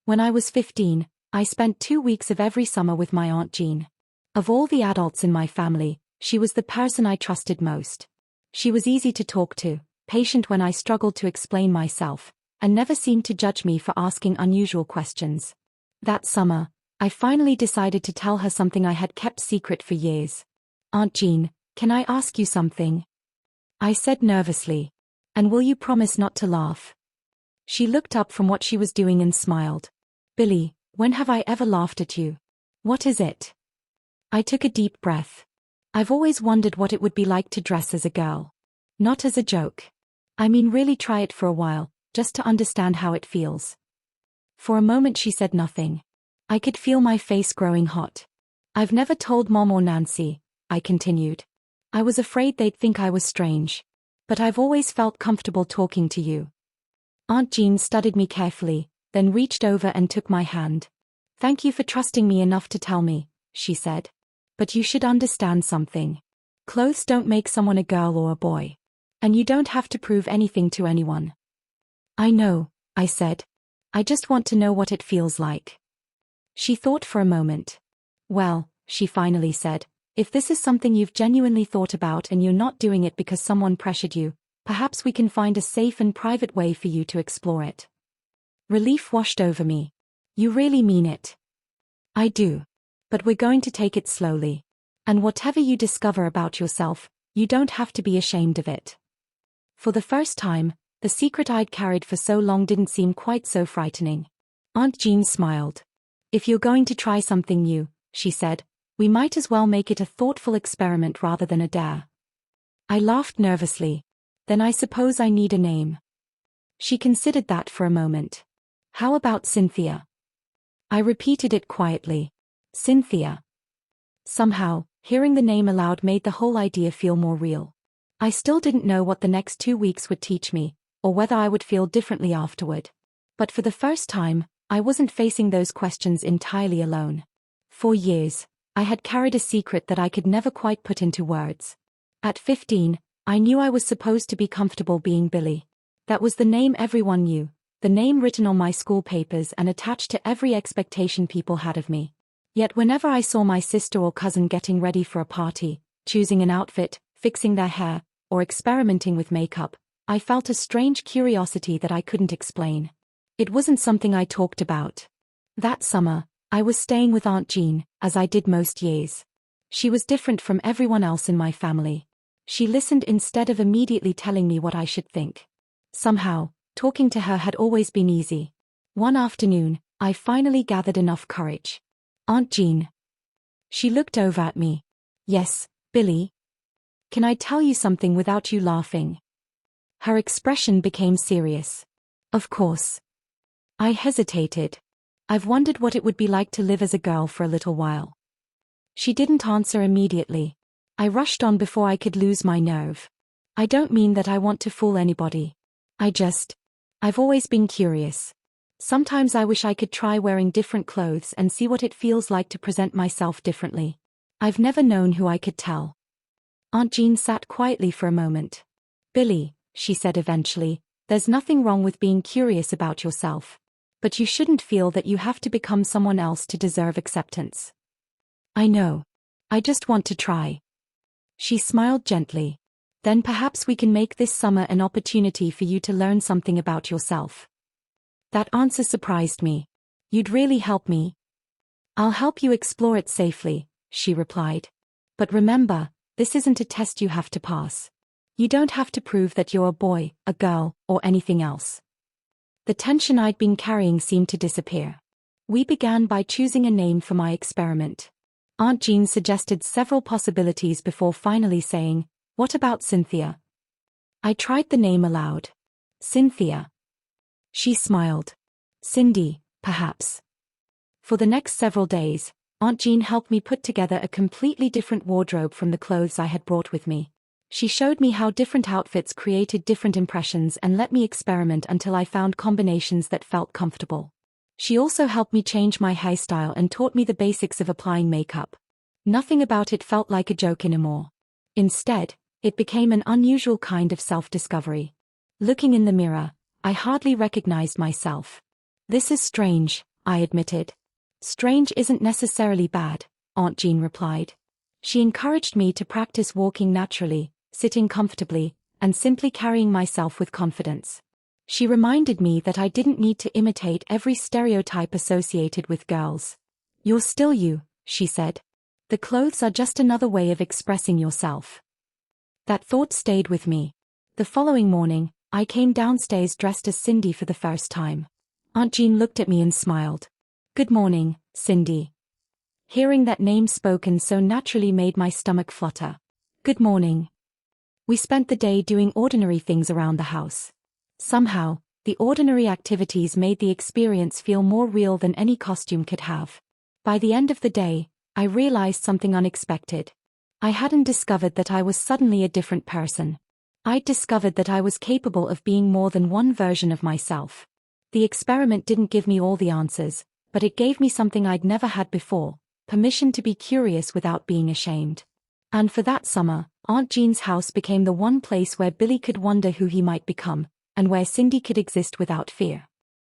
When I was 15, I spent 2 weeks of every summer with my Aunt Jean. Of all the adults in my family, she was the person I trusted most. She was easy to talk to, patient when I struggled to explain myself, and never seemed to judge me for asking unusual questions. That summer, I finally decided to tell her something I had kept secret for years. "Aunt Jean, can I ask you something?" I said nervously. "And will you promise not to laugh?" She looked up from what she was doing and smiled. "Billy, when have I ever laughed at you? What is it?" I took a deep breath. I've always wondered what it would be like to dress as a girl. Not as a joke. I mean, really try it for a while, just to understand how it feels. For a moment she said nothing. I could feel my face growing hot. "I've never told Mom or Nancy," I continued. "I was afraid they'd think I was strange. But I've always felt comfortable talking to you." Aunt Jean studied me carefully, then reached over and took my hand. "Thank you for trusting me enough to tell me," she said. "But you should understand something. Clothes don't make someone a girl or a boy. And you don't have to prove anything to anyone." "I know," I said. "I just want to know what it feels like." She thought for a moment. "Well," she finally said, "if this is something you've genuinely thought about and you're not doing it because someone pressured you, perhaps we can find a safe and private way for you to explore it." Relief washed over me. "You really mean it?" "I do. But we're going to take it slowly. And whatever you discover about yourself, you don't have to be ashamed of it." For the first time, the secret I'd carried for so long didn't seem quite so frightening. Aunt Jean smiled. "If you're going to try something new," she said, "we might as well make it a thoughtful experiment rather than a dare." I laughed nervously. "Then I suppose I need a name." She considered that for a moment. "How about Cynthia?" I repeated it quietly. Cynthia. Somehow, hearing the name aloud made the whole idea feel more real. I still didn't know what the next 2 weeks would teach me, or whether I would feel differently afterward. But for the first time, I wasn't facing those questions entirely alone. For years, I had carried a secret that I could never quite put into words. At 15, I knew I was supposed to be comfortable being Billy. That was the name everyone knew, the name written on my school papers and attached to every expectation people had of me. Yet whenever I saw my sister or cousin getting ready for a party, choosing an outfit, fixing their hair, or experimenting with makeup, I felt a strange curiosity that I couldn't explain. It wasn't something I talked about. That summer, I was staying with Aunt Jean, as I did most years. She was different from everyone else in my family. She listened instead of immediately telling me what I should think. Somehow, talking to her had always been easy. One afternoon, I finally gathered enough courage. "Aunt Jean." She looked over at me. "Yes, Billy? Can I tell you something without you laughing?" Her expression became serious. "Of course." I hesitated. "I've wondered what it would be like to live as a girl for a little while." She didn't answer immediately. I rushed on before I could lose my nerve. "I don't mean that I want to fool anybody. I've always been curious. Sometimes I wish I could try wearing different clothes and see what it feels like to present myself differently. I've never known who I could tell." Aunt Jean sat quietly for a moment. "Billy," she said eventually, "there's nothing wrong with being curious about yourself. But you shouldn't feel that you have to become someone else to deserve acceptance." "I know. I just want to try." She smiled gently. "Then perhaps we can make this summer an opportunity for you to learn something about yourself." That answer surprised me. "You'd really help me?" "I'll help you explore it safely," she replied. "But remember, this isn't a test you have to pass. You don't have to prove that you're a boy, a girl, or anything else." The tension I'd been carrying seemed to disappear. We began by choosing a name for my experiment. Aunt Jean suggested several possibilities before finally saying, "What about Cynthia?" I tried the name aloud. "Cynthia." She smiled. "Cindy, perhaps." For the next several days, Aunt Jean helped me put together a completely different wardrobe from the clothes I had brought with me. She showed me how different outfits created different impressions and let me experiment until I found combinations that felt comfortable. She also helped me change my hairstyle and taught me the basics of applying makeup. Nothing about it felt like a joke anymore. Instead, it became an unusual kind of self-discovery. Looking in the mirror, I hardly recognized myself. "This is strange," I admitted. Strange isn't necessarily bad, Aunt Jean replied. She encouraged me to practice walking naturally, sitting comfortably, and simply carrying myself with confidence. She reminded me that I didn't need to imitate every stereotype associated with girls. You're still you, she said. The clothes are just another way of expressing yourself. That thought stayed with me. The following morning, I came downstairs dressed as Cindy for the first time. Aunt Jean looked at me and smiled. Good morning, Cindy. Hearing that name spoken so naturally made my stomach flutter. Good morning. We spent the day doing ordinary things around the house. Somehow, the ordinary activities made the experience feel more real than any costume could have. By the end of the day, I realized something unexpected. I hadn't discovered that I was suddenly a different person. I'd discovered that I was capable of being more than one version of myself. The experiment didn't give me all the answers, but it gave me something I'd never had before, permission to be curious without being ashamed. And for that summer, Aunt Jean's house became the one place where Billy could wonder who he might become, and where Cindy could exist without fear.